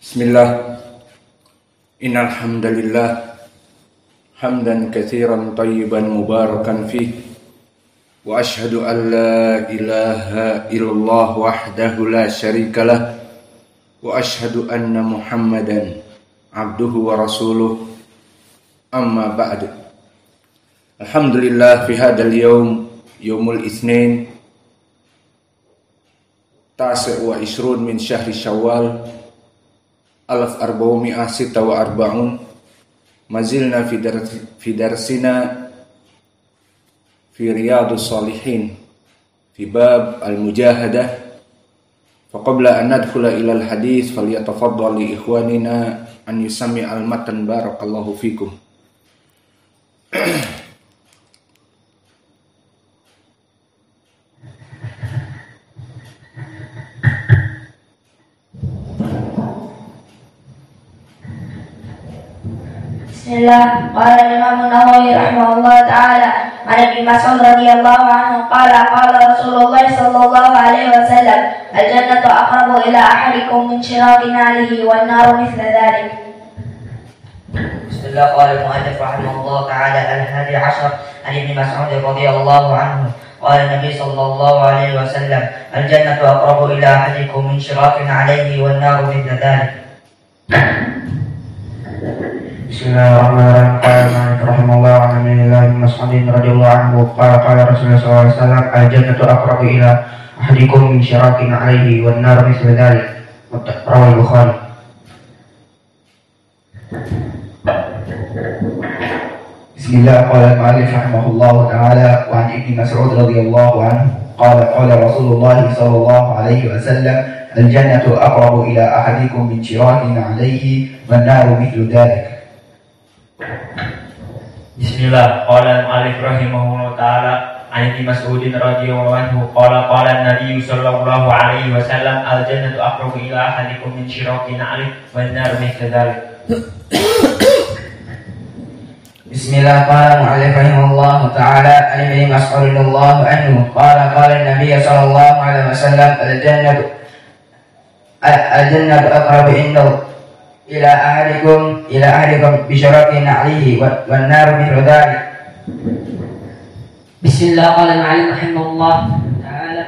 Bismillah. Innal hamdalillah hamdan katsiran thayyiban mubarakan fih wa asyhadu an la ilaha illallah wahdahu la syarikalah wa asyhadu anna Muhammadan abduhu wa rasuluh. Amma ba'du. Alhamdulillah fi hadzal yaumul itsnin tasi' wa ishrun min syahri Syawal 1446 mazilna fi darsina fi riyadus salihin fi bab al-mujahadah. Faqabla an nadkhula ila al-hadits falyatafaddal li ikhwanina an yusami' al-matan. Barakallahu fikum. Bismillah. Qala Imam Nawawi rahimahullah ta'ala an Ibnu Mas'ud radhiyallahu anhu qala Rasulullah sallallahu alaihi wasallam al-jannatu aqrabu ila ahadikum min shiraki na'lihi wan naru mithla dhalik. Bismillah. Qala al-mu'allif rahimahullah ta'ala al-hadi 'ashar an Ibnu Mas'ud radhiyallahu anhu qala Nabi sallallahu alaihi wasallam al-jannatu aqrabu ila ahadikum min shiraki na'lihi wan naru mithla dhalik. Bismillahirrahmanirrahim. Rahimahullah wa Ibnu Mas'ud radhiyallahu anhu qala Rasulullah sallallahu alaihi wasallam al-jannatu aqrabu ila ahadikum min syirakin 'alaihi wan nar mithlu dzalik. Rawahu Bukhari. Bismillah. Qala al-mu'allif rahimahullah ta'ala wa an Ibnu Mas'ud radhiyallahu anhu qala Rasulullah sallallahu alaihi wasallam al-jannatu aqrabu ila ahadikum min syirakin 'alaihi wan nar mithlu dzalik. Bismillah. Qala al-mu'allif rahimahullah ta'ala an Ibnu Mas'ud radhiyallahu anhu qala an-nabiy sallallahu alaihi wasallam al-jannatu aqrabu ila ahadikum min shirakin 'alaihi wan nar mithlu dzalik. Bismillah. Qala al-mu'allif rahimahullah ta'ala an Ibnu Mas'ud radhiyallahu anhu qala an-nabiy sallallahu alaihi wasallam al-jannatu aqrabu ila ahadikum bi syarakin 'alaihi wan nar mithlu dzalik. Bismillah. Qala al-mu'allif rahimahullah ta'ala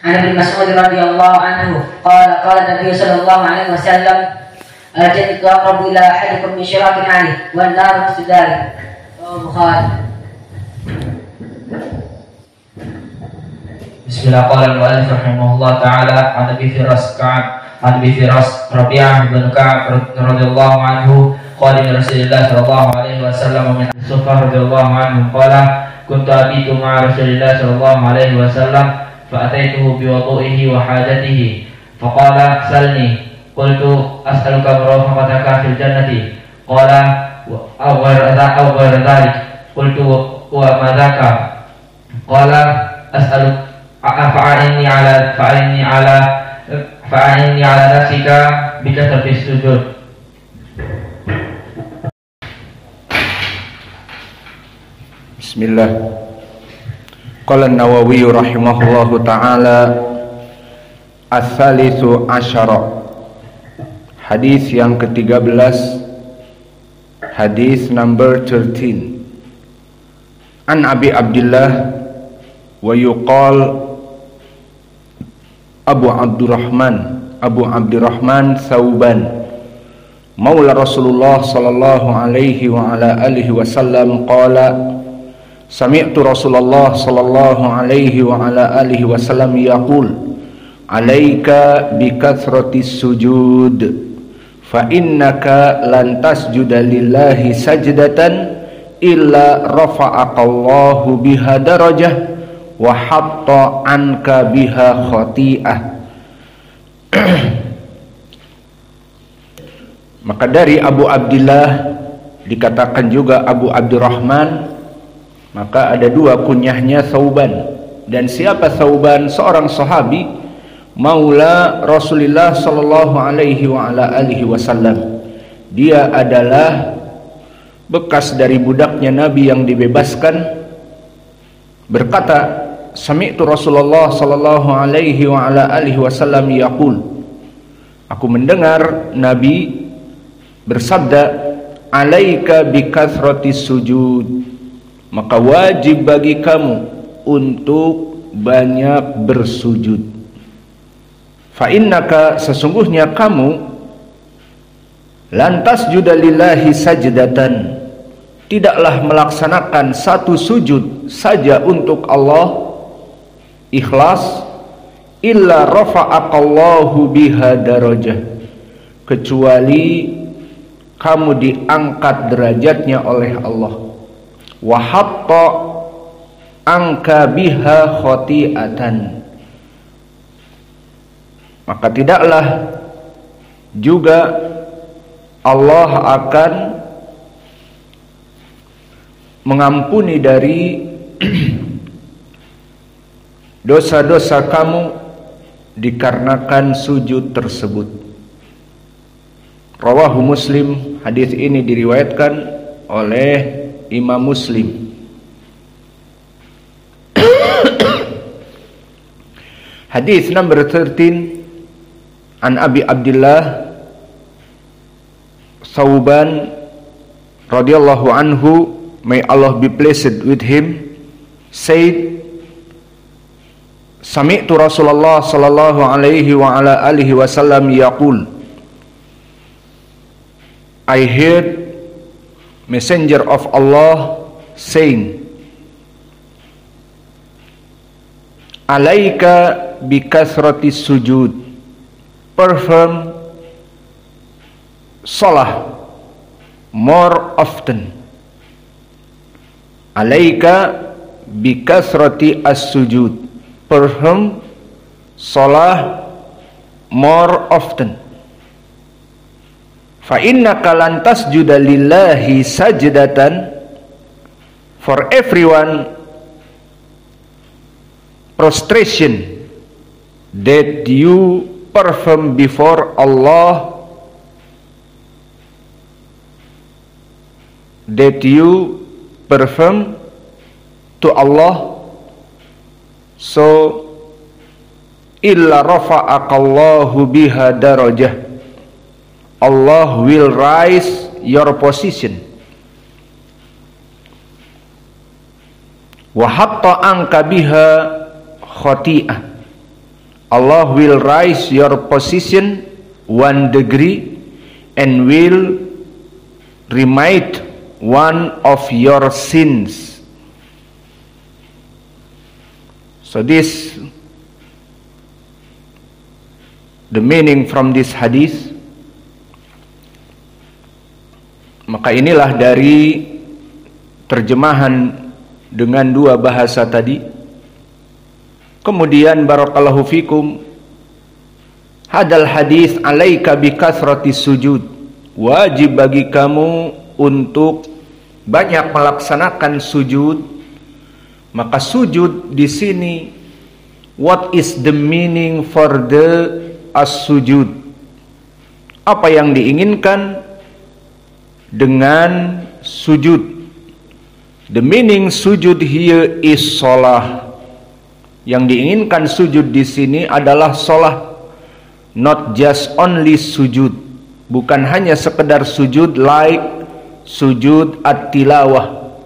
an Ibnu Mas'ud radhiyallahu anhu qala Nabi sallallahu alaihi wasallam al-jannatu aqrabu ila ahadikum min syirakin 'alaihi wan nar mithlu dzalik. Bukhari. Bismillah. Qala al-mu'allif rahimahullah ta'ala an Abi Firas Rabi'ah bin Ka'ab radhiyallahu anhu qala Rasulullah sallallahu alaihi wasallam min Sufyan radhiyallahu anhu qala kuntu abitu ma'a Rasulillah sallallahu alaihi wasallam fa ataituhu bi wudu'ihi wa hajatihi faqala salni qultu as'aluka murafaqataka fil jannati qala aw ghayra dhalik qultu wa ma dhaka qala as'aluka fa'inni ala nafsika bikathrati sujud. Bismillah. Qala an-Nawawi rahimahullahu ta'ala ats-tsalitsu asyara. Hadis yang ke-13, hadis number 13. An Abi Abdullah wa yuqal Abu Abdurrahman Thawban Maula Rasulullah sallallahu alaihi wa ala alihi wasallam qala sami'tu Rasulullah sallallahu alaihi wa ala alihi wasallam yaqul alaika bikathratis sujud fa innaka lan tasjuda lillahi sajdatan illa rafa'akallahu biha darajah wa hatta anka biha khati'ah. Maka dari Abu Abdillah dikatakan juga Abu Abdurrahman, maka ada dua kunyahnya Thawban. Dan siapa Thawban? Seorang sahabi maula Rasulullah sallallahu alaihi wa ala alihi wasallam. Dia adalah bekas dari budaknya Nabi yang dibebaskan. Berkata, sami'tu Rasulullah sallallahu alaihi wa ala alihi wasallam yaqul, Aku mendengar Nabi bersabda, alaika bikathratis sujud, maka wajib bagi kamu untuk banyak bersujud. Fa innaka, sesungguhnya kamu, lantas judalillahi sajdatan, tidaklah melaksanakan satu sujud saja untuk Allah ikhlas, illa rafa'akallahu biha darajah, kecuali kamu diangkat derajatnya oleh Allah, wa hatta angka biha khati'atan, maka tidaklah juga Allah akan mengampuni dari dosa-dosa kamu dikarenakan sujud tersebut. Rawahu Muslim, hadis ini diriwayatkan oleh Imam Muslim. Hadis number 13, an Abi Abdullah Thawban radhiyallahu anhu, may Allah be pleased with him, said, Sami'tu Rasulullah sallallahu alaihi wa ala alihi wasallam yaqul, I heard Messenger of Allah saying, alaika bikathratis sujud, perform salah more often. Alaika bikathrati as-sujud, perform salah more often. Fa innaka lan tasjuda lillahi sajdatan, for everyone prostration that you perform before Allah, that you perform to Allah, so illa rafa'akallahu biha darajah, Allah will rise your position, wa hatta anka biha khati'ah, Allah will rise your position 1 degree and will remit one of your sins. So this, the meaning from this hadith. Maka inilah dari terjemahan dengan dua bahasa tadi. Kemudian barakallahu fikum, hadal hadis alaika bikathratis sujud, wajib bagi kamu untuk banyak melaksanakan sujud. Maka sujud di sini, what is the meaning for the as-sujud? Apa yang diinginkan dengan sujud? The meaning sujud here is salah. Yang diinginkan sujud di sini adalah salah, not just only sujud, bukan hanya sekedar sujud like sujud at-tilawah,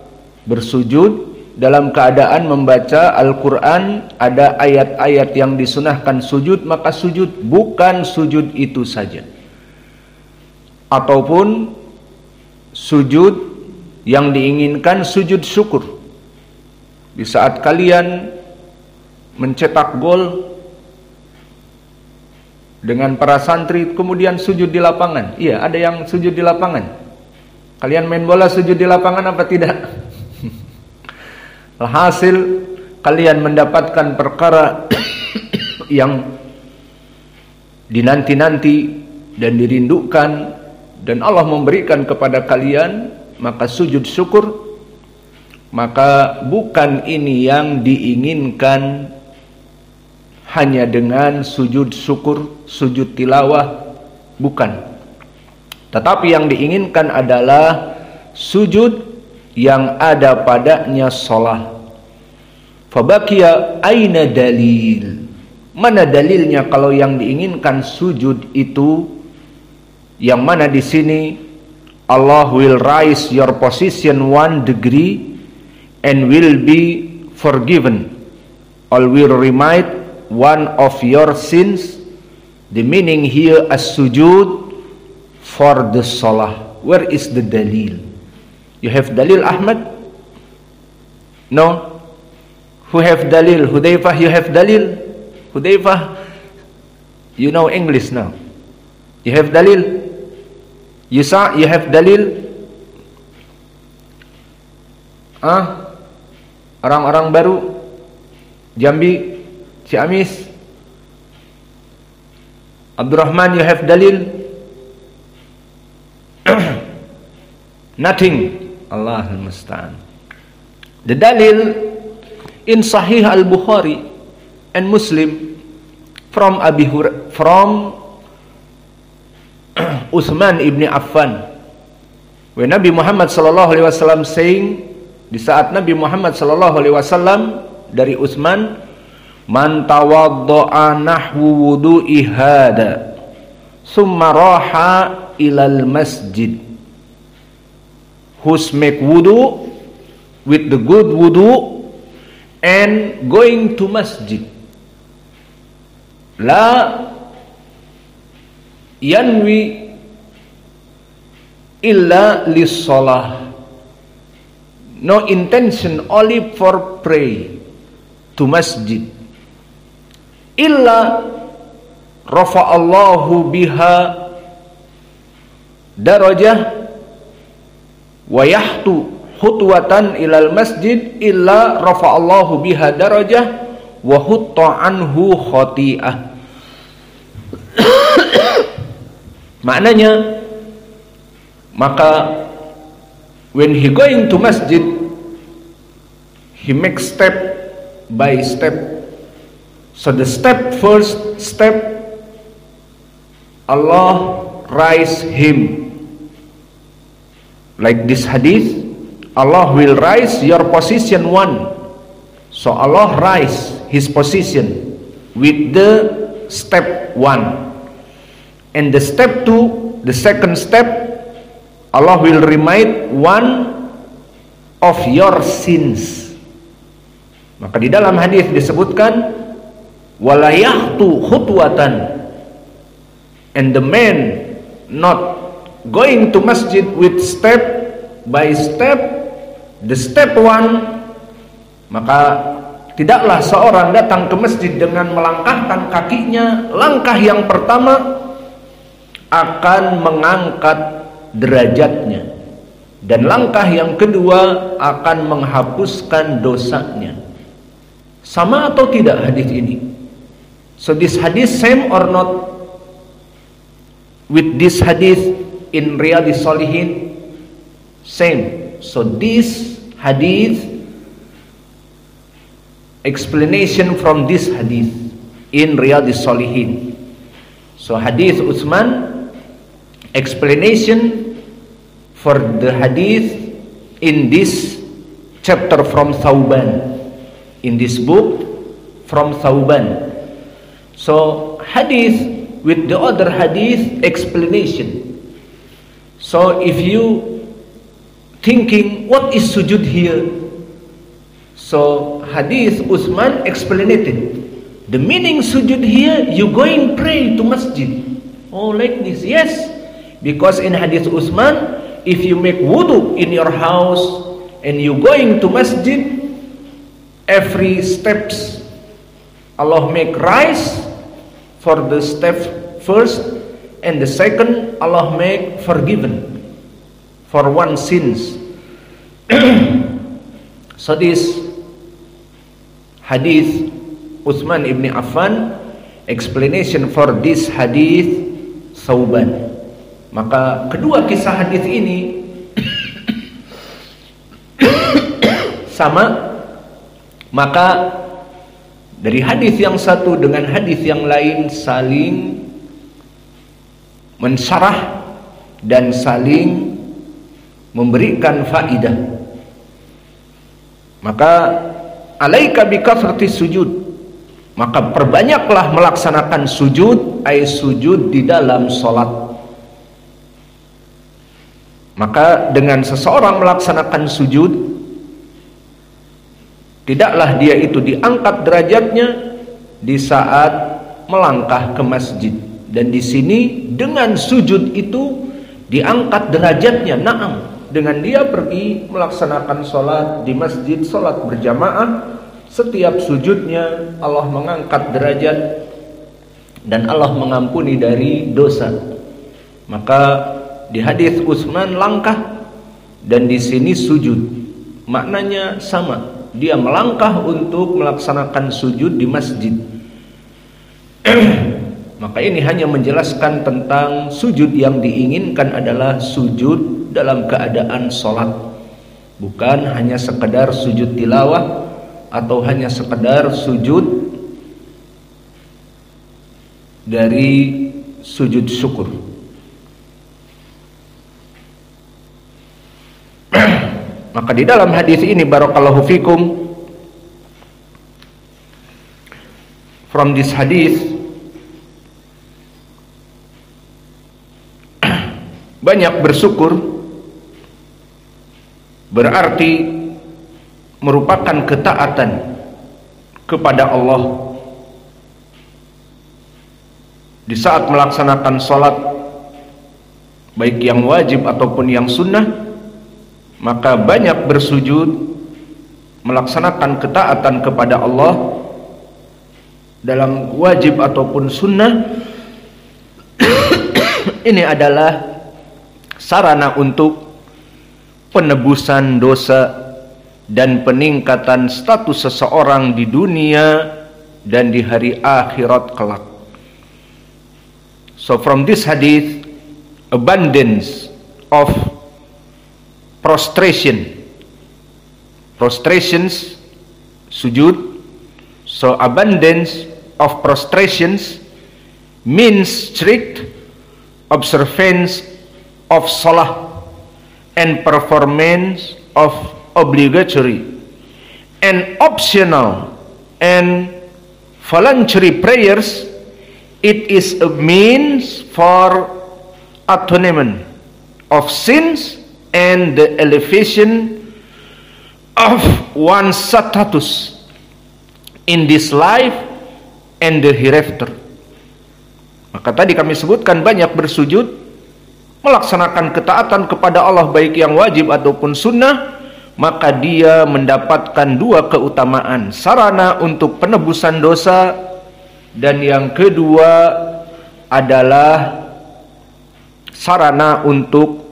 bersujud dalam keadaan membaca Al-Quran, ada ayat-ayat yang disunahkan sujud, maka sujud, bukan sujud itu saja. Ataupun sujud yang diinginkan sujud syukur. Di saat kalian mencetak gol dengan para santri, kemudian sujud di lapangan. Iya, ada yang sujud di lapangan. Kalian main bola sujud di lapangan apa tidak? Alhasil kalian mendapatkan perkara yang dinanti-nanti dan dirindukan, dan Allah memberikan kepada kalian, maka sujud syukur. Maka bukan ini yang diinginkan hanya dengan sujud syukur, sujud tilawah, bukan. Tetapi yang diinginkan adalah sujud yang ada padanya shalah. Fabaqiya aina dalil, Mana dalilnya kalau yang diinginkan sujud itu, yang mana di sini Allah will raise your position 1 degree and will be forgiven, or will remit one of your sins. The meaning here as sujud for the salah. Where is the dalil? You have dalil, Ahmad? No? Who have dalil? Hudayfah, you have dalil? Hudayfah, you know English now. You have dalil? Yusa, you have dalil? Orang-orang baru Jambi, Ciamis, Abdurrahman, you have dalil? Nothing. Allahul musta'an. The dalil in Sahih Al-Bukhari and Muslim from Uthman ibn Affan, when Nabi Muhammad sallallahu alaihi wasallam saying, di saat Nabi Muhammad sallallahu alaihi wasallam dari Uthman, man tawadda'a nahwu wudu'i hada summa raha ilal masjid, who's make wudu with the good wudu and going to masjid, la yanwi illa lis-shalah, no intention, only for pray to masjid, illa rafa'allahu biha darajah wa yahtu khutwatan ilal masjid illa rafa'allahu biha darajah wa hutta anhu khati'ah. Maknanya, maka when he going to masjid, he makes step by step. So the first step, Allah raise him. Like this hadith, Allah will raise your position 1. So Allah raise his position with the step 1. And the step 2, the second step, Allah will remit one of your sins. Maka di dalam hadis disebutkan wala yahtu khutwatan, and the man not going to masjid with step by step, the step 1, maka tidaklah seorang datang ke masjid dengan melangkahkan kakinya. Langkah yang pertama akan mengangkat derajatnya, dan langkah yang kedua akan menghapuskan dosanya. Sama atau tidak hadis ini? So this hadis same or not with this hadis in Riyadhis Shalihin? Same. So this hadis, explanation from this hadis in Riyadhis Shalihin. So hadis Utsman, explanation for the hadith in this chapter from Thawban, in this book from Thawban. So hadith with the other hadith explanation. So if you thinking what is sujud here, so hadith Utsman explained it. The meaning sujud here, you going pray to masjid. Oh, like this? Yes. Because in hadith Utsman, if you make wudu in your house and you going to masjid, every steps Allah make rise for the step first, and the second Allah make forgiven for one sins. So this hadith Utsman ibn Affan, explanation for this hadith Thawban. Maka kedua kisah hadis ini sama. Maka dari hadis yang satu dengan hadis yang lain saling mensyarah dan saling memberikan faidah. Maka alaika bi kathrati sujud, Maka perbanyaklah melaksanakan sujud, ay sujud di dalam sholat. Maka dengan seseorang melaksanakan sujud, tidaklah dia itu diangkat derajatnya di saat melangkah ke masjid. Dan di sini dengan sujud itu diangkat derajatnya. Naam, dengan dia pergi melaksanakan sholat di masjid, sholat berjamaah, setiap sujudnya Allah mengangkat derajat dan Allah mengampuni dari dosa. Maka di hadis Utsman langkah dan di sini sujud, maknanya sama. Dia melangkah untuk melaksanakan sujud di masjid. Maka ini hanya menjelaskan tentang sujud yang diinginkan adalah sujud dalam keadaan sholat, bukan hanya sekedar sujud tilawah atau hanya sekedar sujud dari sujud syukur. Maka di dalam hadis ini barakallahu fikum, from this hadis banyak bersyukur berarti merupakan ketaatan kepada Allah di saat melaksanakan sholat, baik yang wajib ataupun yang sunnah. Maka banyak bersujud melaksanakan ketaatan kepada Allah dalam wajib ataupun sunnah. Ini adalah sarana untuk penebusan dosa dan peningkatan status seseorang di dunia dan di hari akhirat kelak. So from this hadith, abundance of prostrations, sujud. So abundance of prostrations means strict observance of salah and performance of obligatory and optional and voluntary prayers. It is a means for atonement of sins and the elevation of one's status in this life and the hereafter. Maka tadi kami sebutkan banyak bersujud melaksanakan ketaatan kepada Allah baik yang wajib ataupun sunnah, maka dia mendapatkan dua keutamaan: sarana untuk penebusan dosa, dan yang kedua adalah sarana untuk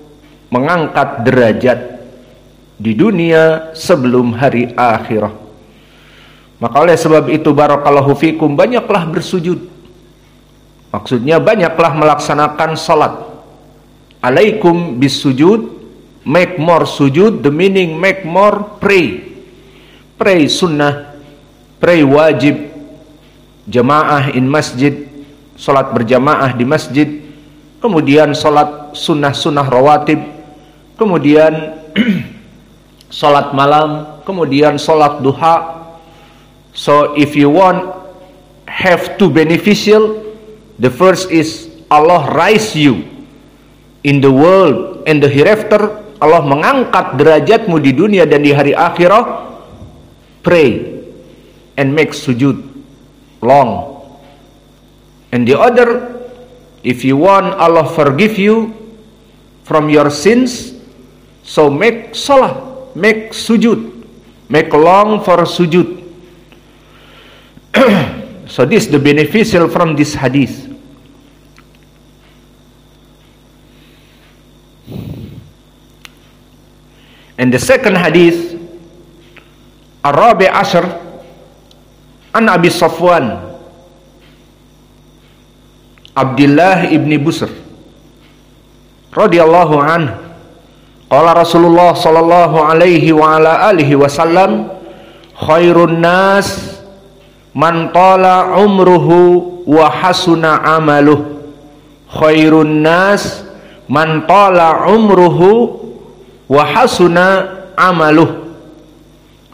mengangkat derajat di dunia sebelum hari akhirah. Maka oleh sebab itu barakallahu fikum, banyaklah bersujud. Maksudnya banyaklah melaksanakan salat. Alaikum bis sujud, make more sujud, the meaning make more pray. Pray sunnah, pray wajib, jamaah in masjid, salat berjamaah di masjid, kemudian salat sunnah-sunnah rawatib, kemudian salat malam, kemudian salat duha. So if you want have two beneficial, the first is Allah raise you in the world and the hereafter. Allah mengangkat derajatmu di dunia dan di hari akhirah. Pray and make sujud long. And the other, if you want Allah forgive you from your sins, so make salah, make sujud, make long for sujud. So this is the beneficial from this hadith. And the second hadith, Ar-Rabi' Ashar, an Abi Safwan Abdullah ibn Busr radhiyallahu anhu, qala Rasulullah sallallahu alaihi wa ala alihi wasallam, khairun nas man tala umruhu wa hasuna amaluh. Khairun nas man tala umruhu wa hasuna amaluh.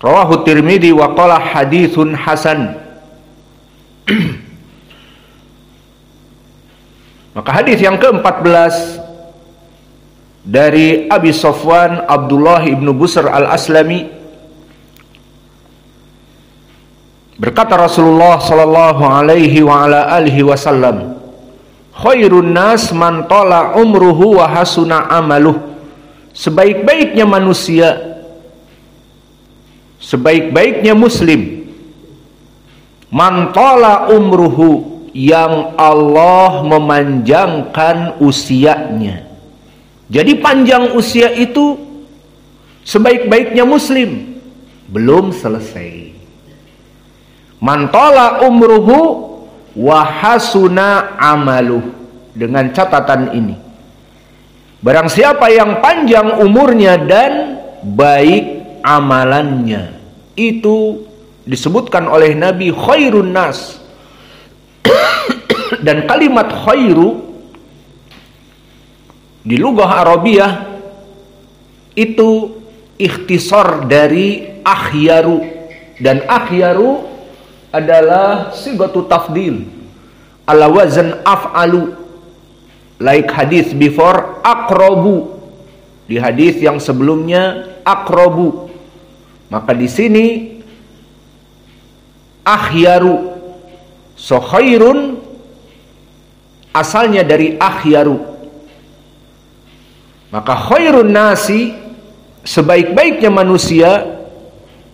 Rawahu Tirmidzi wa qala haditsun hasan. Maka hadis yang ke-14 dari Abi Sofwan Abdullah ibnu Busr al-Aslami, berkata Rasulullah sallallahu alaihi wa ala alihi wasallam, khairun nas man tala umruhu wa hasuna amaluh. Sebaik-baiknya manusia, sebaik-baiknya muslim, man tala umruhu, yang Allah memanjangkan usianya. Jadi panjang usia itu sebaik-baiknya muslim. Belum selesai. Man tala umruhu wa hasuna amaluh. Dengan catatan ini, barang siapa yang panjang umurnya dan baik amalannya, itu disebutkan oleh Nabi khairun nas. Dan kalimat khairu di lughah Arabiyah itu ikhtisar dari akhyaru, dan akhyaru adalah sigatu tafdil ala wazan af'alu, like hadis before aqrabu, di hadis yang sebelumnya aqrabu. Maka di sini akhyaru, so khairun asalnya dari akhyaru. Maka khairun nasi, sebaik-baiknya manusia,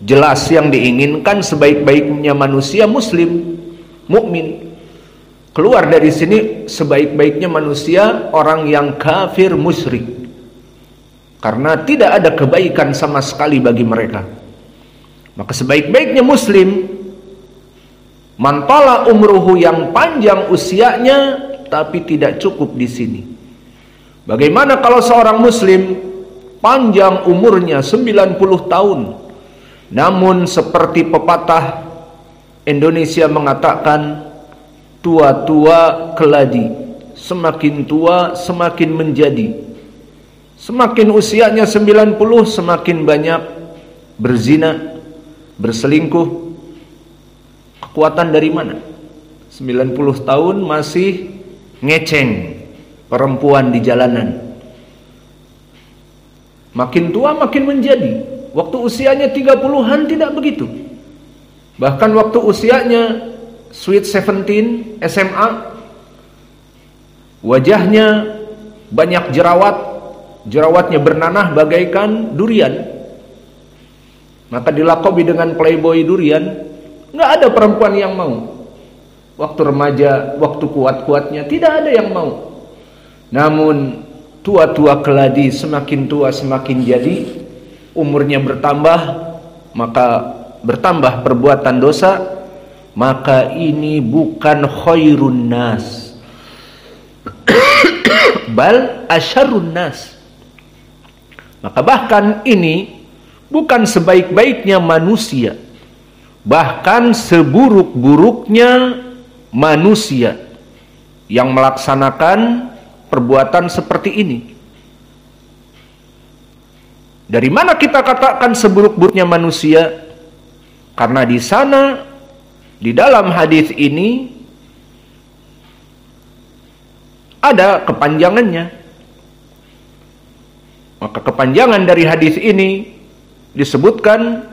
jelas yang diinginkan sebaik-baiknya manusia muslim, mukmin. Keluar dari sini sebaik-baiknya manusia orang yang kafir musyrik, karena tidak ada kebaikan sama sekali bagi mereka. Maka sebaik-baiknya muslim man tala umruhu, yang panjang usianya, tapi tidak cukup di sini. Bagaimana kalau seorang muslim panjang umurnya 90 tahun, namun seperti pepatah Indonesia mengatakan, tua-tua keladi, semakin tua semakin menjadi. Semakin usianya 90, semakin banyak berzina, berselingkuh. Kekuatan dari mana? 90 tahun masih ngeceng perempuan di jalanan. Makin tua makin menjadi. Waktu usianya 30-an tidak begitu. Bahkan waktu usianya sweet 17 SMA, wajahnya banyak jerawat, jerawatnya bernanah bagaikan durian. Maka dilakobi dengan playboy durian. Nggak ada perempuan yang mau. Waktu remaja, waktu kuat-kuatnya, tidak ada yang mau. Namun tua-tua keladi, semakin tua semakin jadi, umurnya bertambah, maka bertambah perbuatan dosa. Maka ini bukan khairun nas, bal asyarrun nas. Maka bahkan ini bukan sebaik-baiknya manusia, bahkan seburuk-buruknya manusia yang melaksanakan perbuatan seperti ini. Dari mana kita katakan seburuk-buruknya manusia? Karena di sana, di dalam hadis ini ada kepanjangannya. Maka kepanjangan dari hadis ini disebutkan,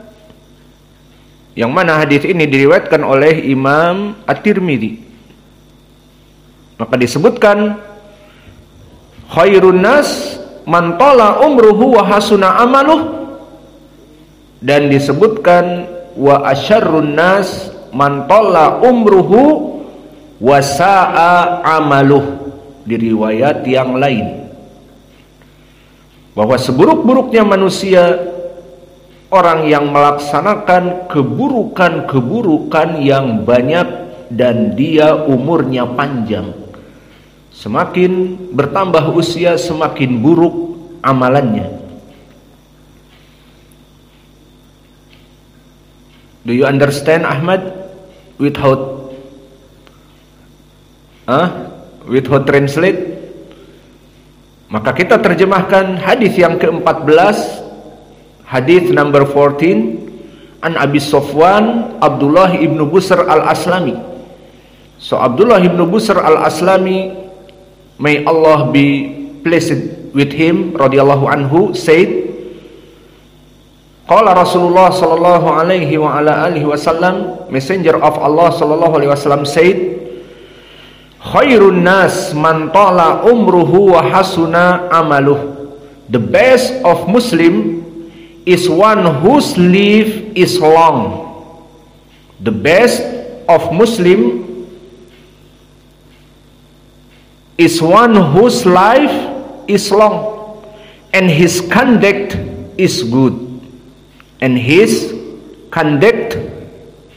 yang mana hadis ini diriwayatkan oleh Imam At-Tirmidzi. Maka disebutkan khairun nas man tala umruhu wa hasuna amaluh, dan disebutkan wa asyarrun nas man tala umruhu wa sa'a amaluh, di riwayat yang lain, bahwa seburuk-buruknya manusia orang yang melaksanakan keburukan-keburukan yang banyak dan dia umurnya panjang. Semakin bertambah usia, semakin buruk amalannya. Do you understand, Ahmad? Without translate? Maka kita terjemahkan hadis yang ke-14, hadis number 14, an Abi Sofwan Abdullah ibnu Busr al-Aslami. So Abdullah ibn Busr al-Aslami, may Allah be pleased with him, radhiyallahu anhu, said, Qala Rasulullah sallallahu alaihi wa ala alihi wasallam, Messenger of Allah sallallahu alaihi wasallam said, Khairun nas man tala umruhu wa hasuna amaluh. The best of Muslim is one whose life is long. The best of Muslim is one whose life is long and his conduct is good. And his conduct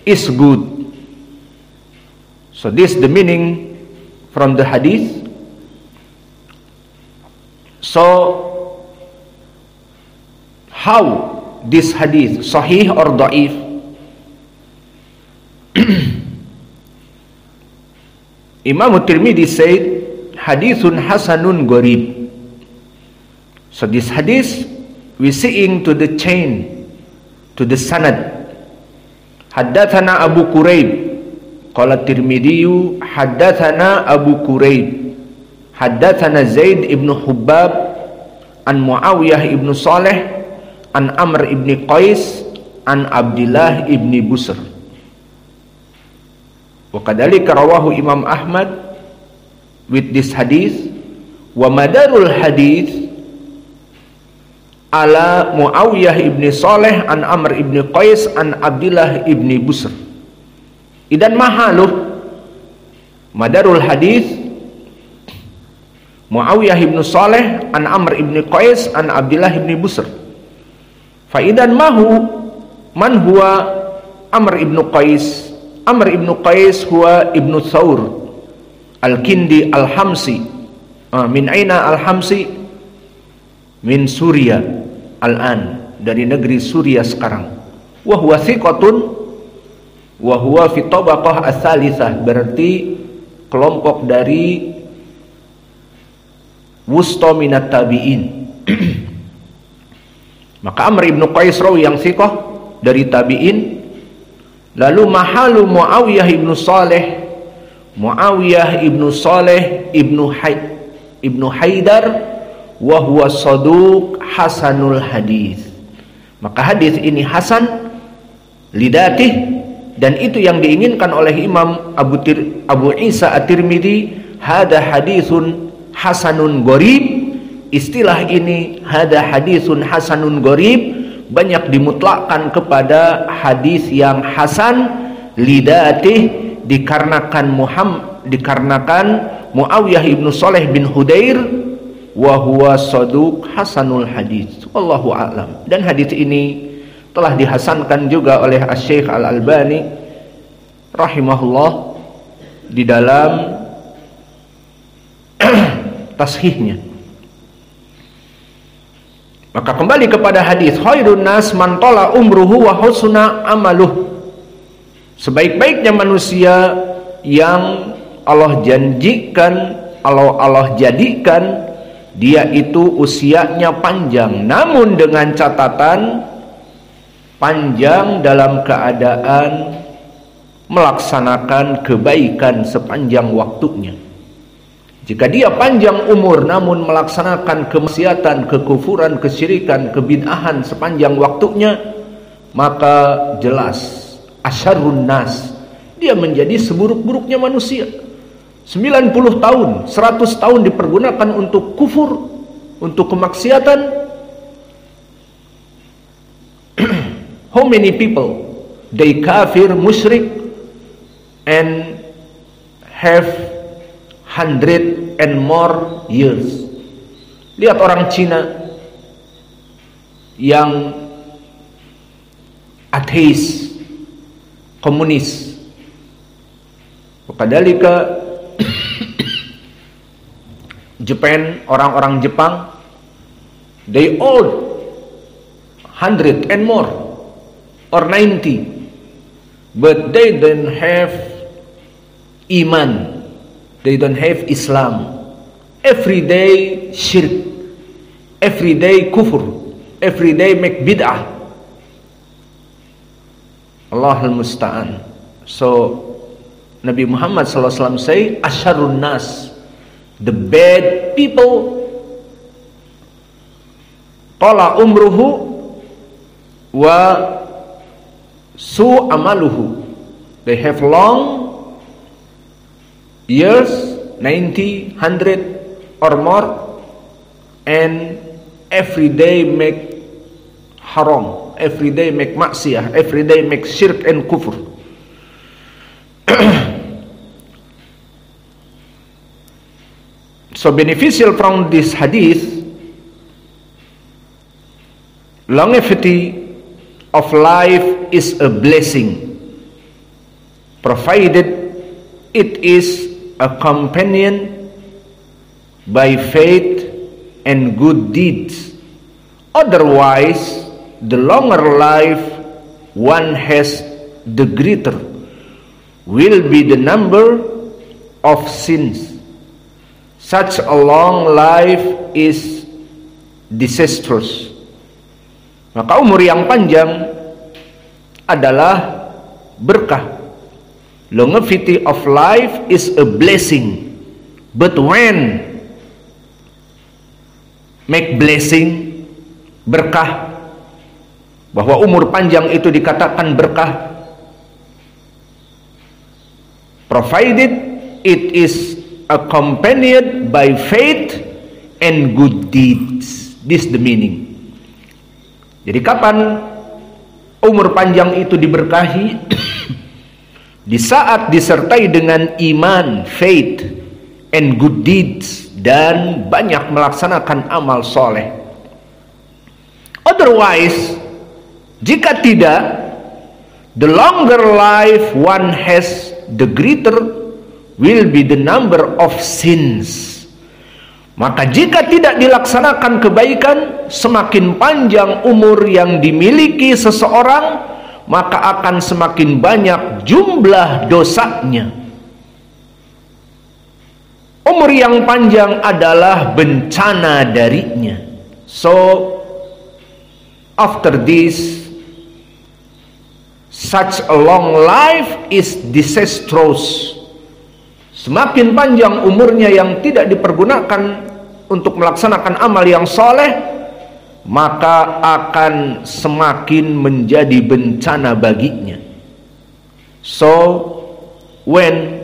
is good. So this is the meaning from the hadith. So how this hadith, sahih or da'if? Imam Tirmidhi said, hadithun hasanun gharib. So this hadith, we seeing to the chain, to the sanad. Haddathana Abu Quraib. Qala Tirmidhi, haddathana Abu Quraib. Haddathana Zaid ibn Hubbab an Muawiyah ibn Saleh an Amr ibn Qais an Abdullah ibn Busr. Wa kadzalika rawahu Imam Ahmad with this hadith. Wa madarul hadith ala Muawiyah ibn Saleh an Amr ibn Qais an Abdullah ibn Busr. Idan mahaluh madarul hadith Muawiyah ibn Saleh an Amr ibn Qais an Abdullah ibn Busr. Fa idan mahu man huwa Amr ibn Qais. Amr ibn Qais huwa ibn Thawr al-Kindi al-Hamsi. Min aina al-Hamsi? Min Suria al-an, dari negeri Suria sekarang. Wa huwa thiqatun wa huwa fi tabaqah ats-tsalitsah, berarti kelompok dari wusta minat tabi'in. Maka Amr ibn Qais rawi yang thiqah dari tabi'in. Lalu mahalu Muawiyah ibn Saleh, Muawiyah ibn Saleh ibn Haidar wa huwa saduq hasanul hadis. Maka hadis ini hasan lidatih, dan itu yang diinginkan oleh Imam Abu Isa At-Tirmidzi, hada hadisun hasanun gharib. Istilah ini hada hadisun hasanun gharib banyak dimutlakkan kepada hadis yang hasan lidatih, dikarenakan Muawiyah ibn Saleh bin Hudair wa huwa saduq hasanul hadis. Wallahu a'lam. Dan hadis ini telah dihasankan juga oleh Asy-Syaikh Al-Albani rahimahullah di dalam tashihnya. Maka kembali kepada hadis, khairun nas man tala umruhu wa husna amaluh. Sebaik-baiknya manusia yang Allah janjikan, Allah jadikan dia itu usianya panjang, namun dengan catatan panjang dalam keadaan melaksanakan kebaikan sepanjang waktunya. Jika dia panjang umur namun melaksanakan kemaksiatan, kekufuran, kesyirikan, kebid'ahan sepanjang waktunya, maka jelas asyarrun nas, dia menjadi seburuk-buruknya manusia. 90 tahun, 100 tahun dipergunakan untuk kufur, untuk kemaksiatan. How many people they kafir, musyrik, and have 100 and more years. Lihat orang Cina yang ateis, komunis. Wakadalika Japan, orang-orang Jepang, they old 100 and more or 90, but they don't have iman. They don't have Islam. Every day shirk, every day kufur, every day make bid'ah. Allahul musta'an. So Nabi Muhammad SAW say, Asyarun nas, the bad people, qala umruhu wa su amaluhu. They have long years, 90, 100 or more, and every day make haram, every day make maksiyah, every day make shirk and kufur. So beneficial from this hadith, longevity of life is a blessing, provided it is accompanied by faith and good deeds. Otherwise, the longer life one has, the greater will be the number of sins. Such a long life is disastrous. Maka umur yang panjang adalah berkah. Longevity of life is a blessing. But when make blessing, berkah, bahwa umur panjang itu dikatakan berkah, provided it is accompanied by faith and good deeds. This the meaning. Jadi kapan umur panjang itu diberkahi? Di saat disertai dengan iman, faith, and good deeds, dan banyak melaksanakan amal soleh. Otherwise, jika tidak, the longer life one has, the greater will be the number of sins. Maka jika tidak dilaksanakan kebaikan, semakin panjang umur yang dimiliki seseorang, maka akan semakin banyak jumlah dosanya. Umur yang panjang adalah bencana darinya. So after this, such a long life is disastrous. Semakin panjang umurnya yang tidak dipergunakan untuk melaksanakan amal yang soleh, maka akan semakin menjadi bencana baginya. So when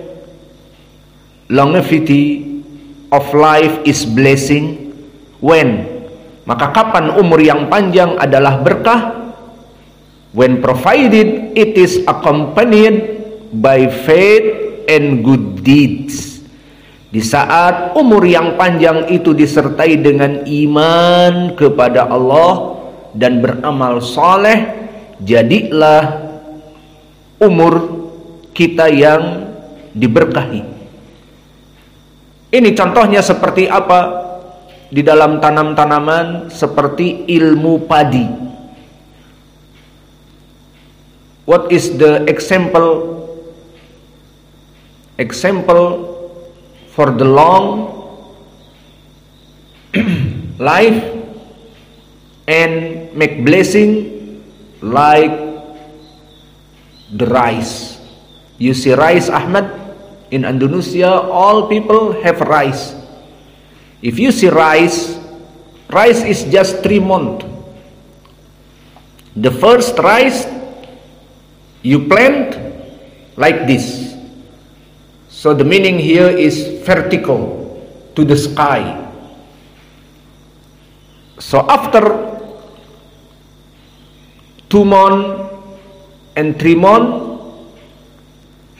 longevity of life is blessing, when, maka kapan umur yang panjang adalah berkah? When provided it is accompanied by faith and good deeds. Di saat umur yang panjang itu disertai dengan iman kepada Allah dan beramal soleh, jadilah umur kita yang diberkahi. Ini contohnya seperti apa? Di dalam tanam-tanaman, seperti ilmu padi. What is the example for the long life and make blessing? Like the rice. You see rice, Ahmad, in Indonesia all people have rice. If you see rice is just 3 months. The first rice you plant like this. So the meaning here is vertical to the sky. So after 2 months and 3 months,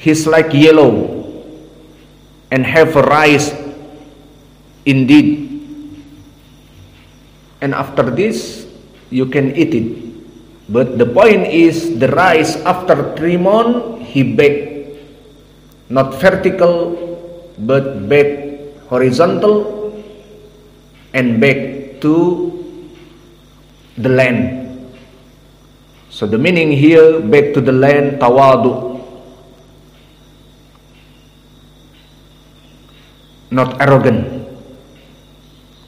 he's like yellow and have a rice indeed. And after this, you can eat it. But the point is, the rice after 3 months, he baked. Not vertical, but back horizontal and back to the land. So the meaning here, back to the land, tawadu, not arrogant.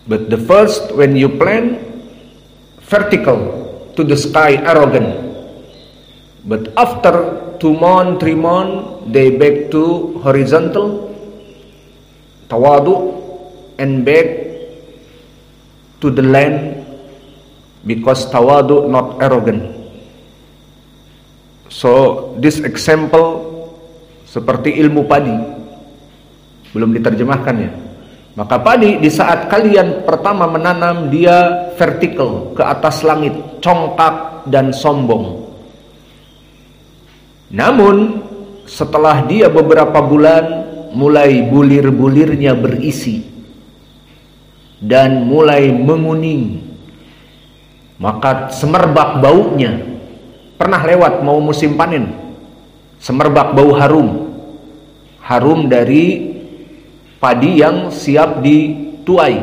But the first, when you plant, vertical to the sky, arrogant. But after 2 month, 3 month, they back to horizontal, tawadu, and back to the land, because tawadu not arrogant. So this example seperti ilmu padi, belum diterjemahkan ya. Maka padi di saat kalian pertama menanam, dia vertikal ke atas langit, congkak dan sombong. Namun setelah dia beberapa bulan, mulai bulir-bulirnya berisi dan mulai menguning, maka semerbak baunya. Pernah lewat mau musim panen, semerbak bau harum dari padi yang siap dituai.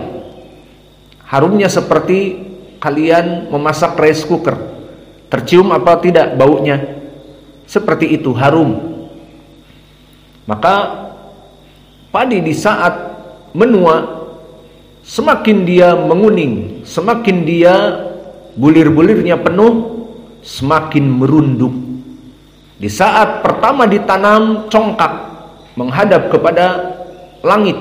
Harumnya seperti kalian memasak rice cooker. Tercium apa tidak baunya? Seperti itu, harum. Maka padi di saat menua, semakin dia menguning, semakin dia bulir-bulirnya penuh, semakin merunduk. Di saat pertama ditanam, congkak menghadap kepada langit,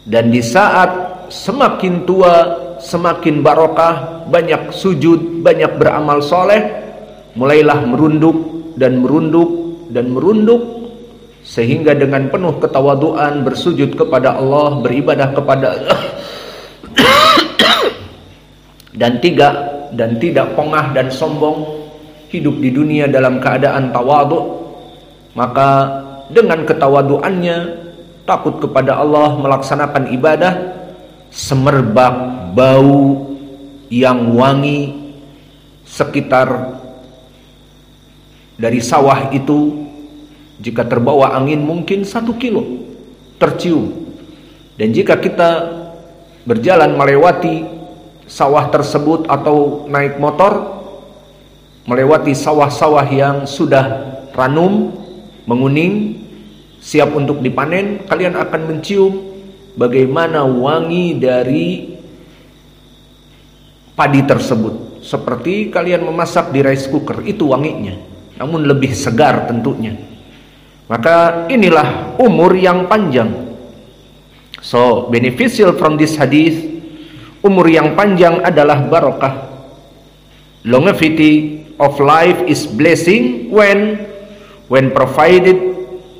dan di saat semakin tua, semakin barokah, banyak sujud, banyak beramal soleh, mulailah merunduk dan merunduk dan merunduk, sehingga dengan penuh ketawaduan bersujud kepada Allah, beribadah kepada Allah dan tidak pongah dan sombong, hidup di dunia dalam keadaan tawadu. Maka dengan ketawaduannya, takut kepada Allah, melaksanakan ibadah, semerbak bau yang wangi sekitar dari sawah itu, jika terbawa angin mungkin 1 kilo tercium. Dan jika kita berjalan melewati sawah tersebut atau naik motor melewati sawah-sawah yang sudah ranum, menguning, siap untuk dipanen, kalian akan mencium bagaimana wangi dari padi tersebut. Seperti kalian memasak di rice cooker, itu wanginya, namun lebih segar tentunya. Maka inilah umur yang panjang. So beneficial from this hadith, umur yang panjang adalah barokah. Longevity of life is blessing when provided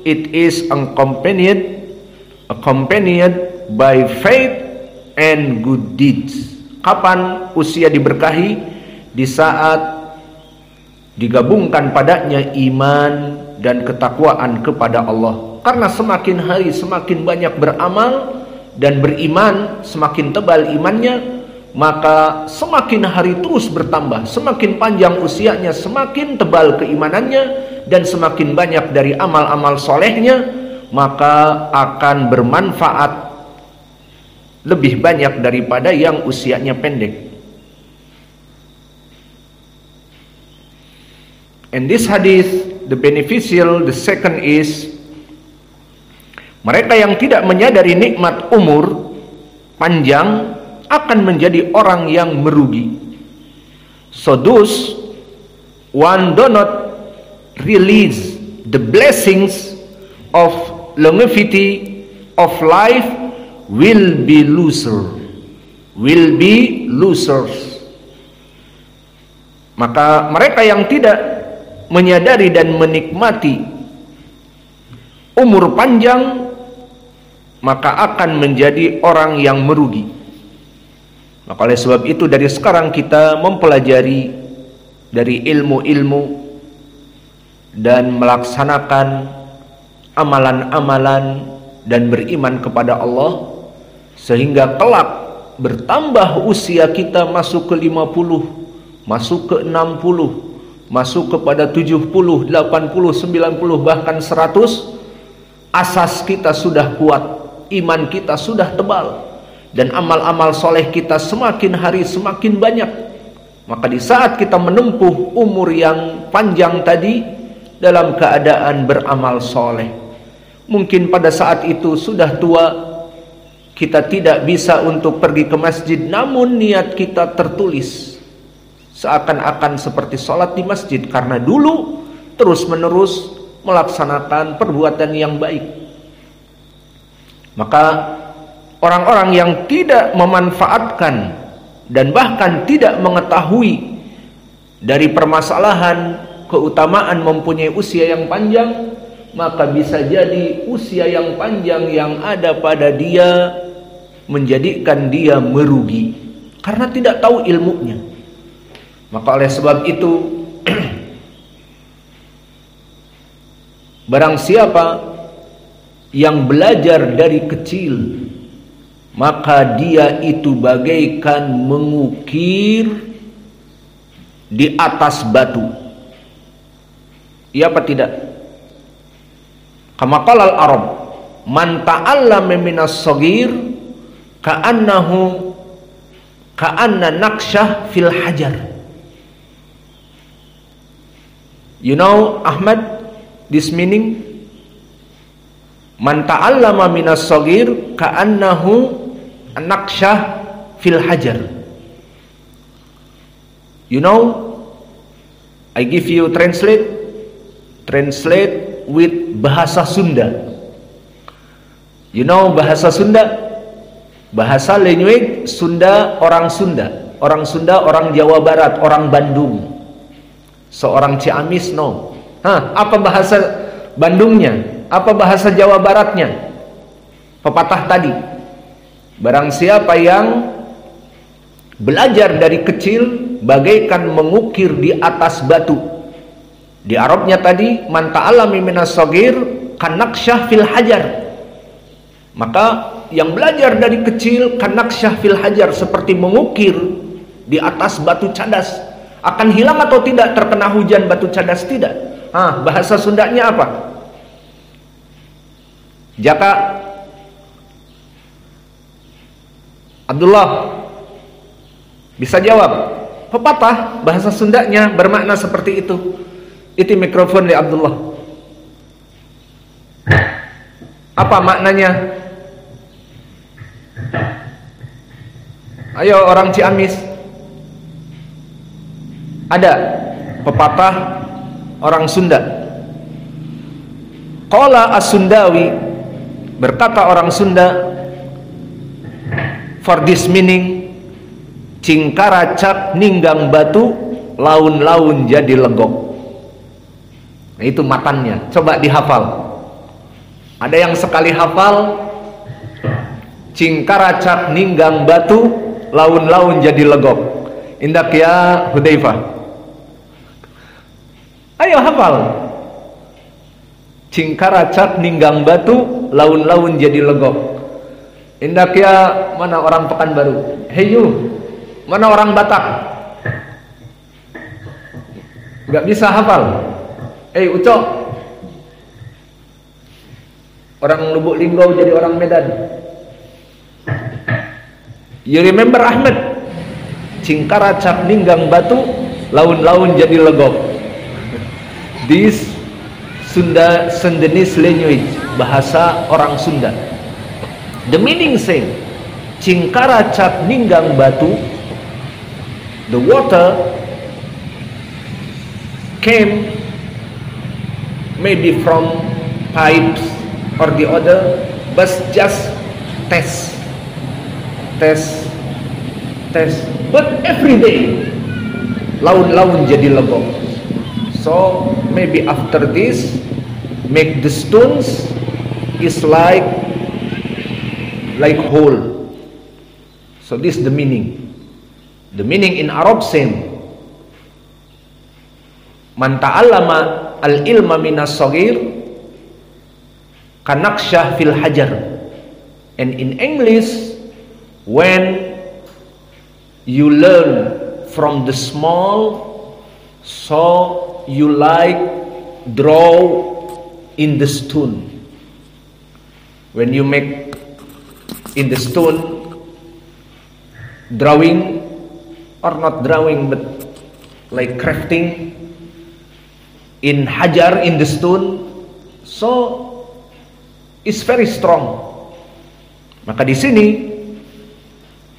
it is accompanied by faith and good deeds. Kapan usia diberkahi? Di saat digabungkan padanya iman dan ketakwaan kepada Allah. Karena semakin hari semakin banyak beramal dan beriman, semakin tebal imannya, maka semakin hari terus bertambah, semakin panjang usianya, semakin tebal keimanannya, dan semakin banyak dari amal-amal solehnya, maka akan bermanfaat lebih banyak daripada yang usianya pendek. In this hadith, the beneficial, the second is, mereka yang tidak menyadari nikmat umur panjang akan menjadi orang yang merugi. So those one do not release the blessings of longevity of life will be losers. Maka mereka yang tidak menyadari dan menikmati umur panjang, maka akan menjadi orang yang merugi. Maka oleh sebab itu dari sekarang kita mempelajari dari ilmu-ilmu dan melaksanakan amalan-amalan dan beriman kepada Allah, sehingga kelak bertambah usia kita, masuk ke 50, masuk ke 60, masuk kepada 70, 80, 90, bahkan 100, asas kita sudah kuat, iman kita sudah tebal, dan amal-amal soleh kita semakin hari semakin banyak. Maka di saat kita menempuh umur yang panjang tadi dalam keadaan beramal soleh, mungkin pada saat itu sudah tua, kita tidak bisa untuk pergi ke masjid, namun niat kita tertulis seakan-akan seperti sholat di masjid, karena dulu terus-menerus melaksanakan perbuatan yang baik. Maka orang-orang yang tidak memanfaatkan dan bahkan tidak mengetahui dari permasalahan keutamaan mempunyai usia yang panjang, maka bisa jadi usia yang panjang yang ada pada dia menjadikan dia merugi karena tidak tahu ilmunya. Maka oleh sebab itu barang siapa yang belajar dari kecil, maka dia itu bagaikan mengukir di atas batu. Iya apa tidak? Kama qala al-Arab, man ta'allama minas saghir ka'anna naqshah fil hajar. You know Ahmad, this meaning? Man ta'allama minas saghir ka'annahu naqshah fil hajar. You know, I give you translate with bahasa Sunda. You know bahasa Sunda? Bahasa language Sunda, orang Sunda. Orang Sunda, orang Jawa Barat, orang Bandung. Seorang Ciamis, no. Apa bahasa Bandungnya? Apa bahasa Jawa Baratnya? Pepatah tadi. Barang siapa yang belajar dari kecil bagaikan mengukir di atas batu. Di Arabnya tadi, man ta'allama minas saghir kanaqsyah fil hajar. Maka yang belajar dari kecil kanaqsyah fil hajar, seperti mengukir di atas batu cadas. Akan hilang atau tidak terkena hujan batu cadas? Tidak. Bahasa Sundanya apa? Jaka Abdullah bisa jawab. Pepatah bahasa Sundanya bermakna seperti itu. Itu mikrofon di Abdullah. Apa maknanya? Ayo orang Ciamis. Ada pepatah orang Sunda. Qala as-Sundawi, berkata orang Sunda, for this meaning, cingkaracak ninggang batu, laun-laun jadi legok. Nah, itu matannya. Coba dihafal. Ada yang sekali hafal, cingkaracak ninggang batu, laun-laun jadi legok. Indak ya Hudzaifah. Ayo hafal. Cingkaracak ninggang batu, laun-laun jadi legok. Indak ya, mana orang Pekanbaru? Hey you, mana orang Batak? Gak bisa hafal. Ucok, orang Lubuk Linggau jadi orang Medan. You remember Ahmed? Cingkaracak ninggang batu, laun-laun jadi legok. This Sundanese language, bahasa orang Sunda. The meaning same. Cingkaracak ninggang batu, the water came maybe from pipes or the other, but just test. But every day, laun-laun jadi legok. So maybe after this, make the stones is like hole. So this is the meaning. The meaning in Arab same. Man ta'allama al-ilma minas saghir kanaqsyah fil hajar. And in English, when you learn from the small, so you like draw in the stone. When you make in the stone drawing, or not drawing but like crafting in hajar, in the stone, so it's very strong. Maka di sini,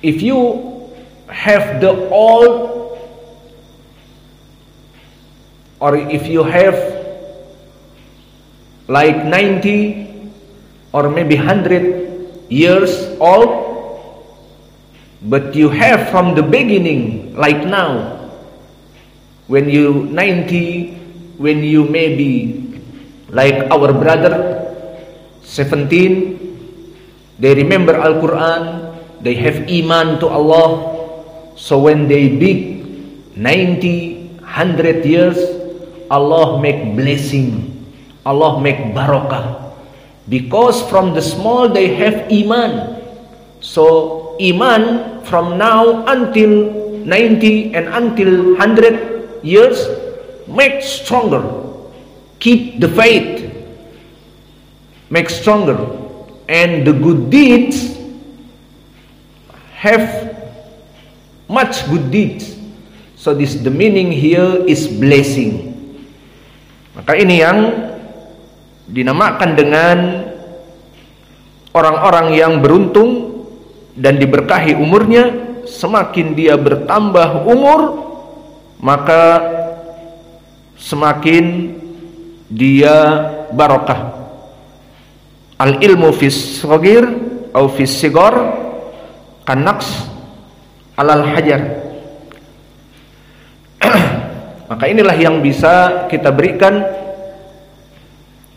if you have the old, or if you have like 90 or maybe 100 years old, but you have from the beginning, like now, when you 90, when you maybe like our brother 17, they remember Al-Quran, they have iman to Allah. So when they big 90, 100 years, Allah make blessing, Allah make barakah, because from the small they have iman. So iman from now until 90 and until 100 years make stronger, keep the faith, make stronger, and the good deeds have much good deeds. So this the meaning here is blessing. Maka ini yang dinamakan dengan orang-orang yang beruntung dan diberkahi umurnya. Semakin dia bertambah umur, maka semakin dia barakah. Al ilmu fis shagir atau fis sigar kanaks alal hajar. Maka inilah yang bisa kita berikan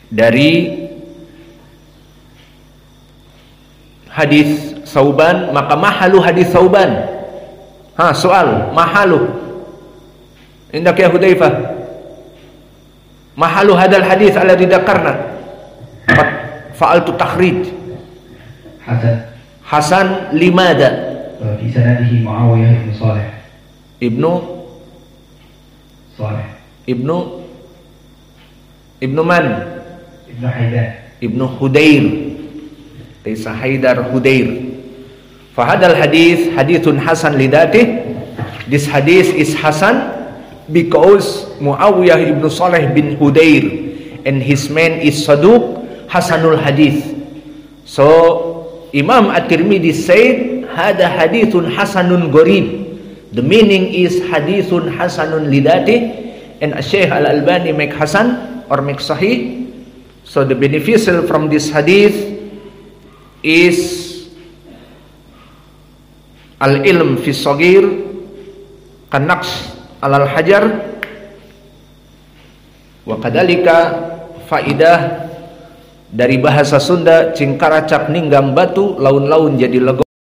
dari hadis Sauban. Maka mahalu hadis Sauban, soal mahalu indak ya Hudzaifah, mahalu hadal hadis alladhi dzakarna fa'altu takhrij Hasan limada في سنده معاوية بن صالح ابن من؟ ابن حيدان ابن هدير ليس حيدر هدير. فهذا الحديث حديث حسن لذاته. This hadith is Hasan because Muawiyah ibn Saleh bin Hudair and his man is Saduq Hasanul Hadith. So Imam At-Tirmidhi said hada hadithun hasanun gharib. The meaning is hadithun hasanun lidati, and Syekh Al-Albani make hasan or make sahih. So the beneficial from this hadith is al-ilm fi shagir kanaks alal hajar, wa kadalika faidah dari bahasa Sunda cingkaracak ninggang batu laun-laun jadi lego.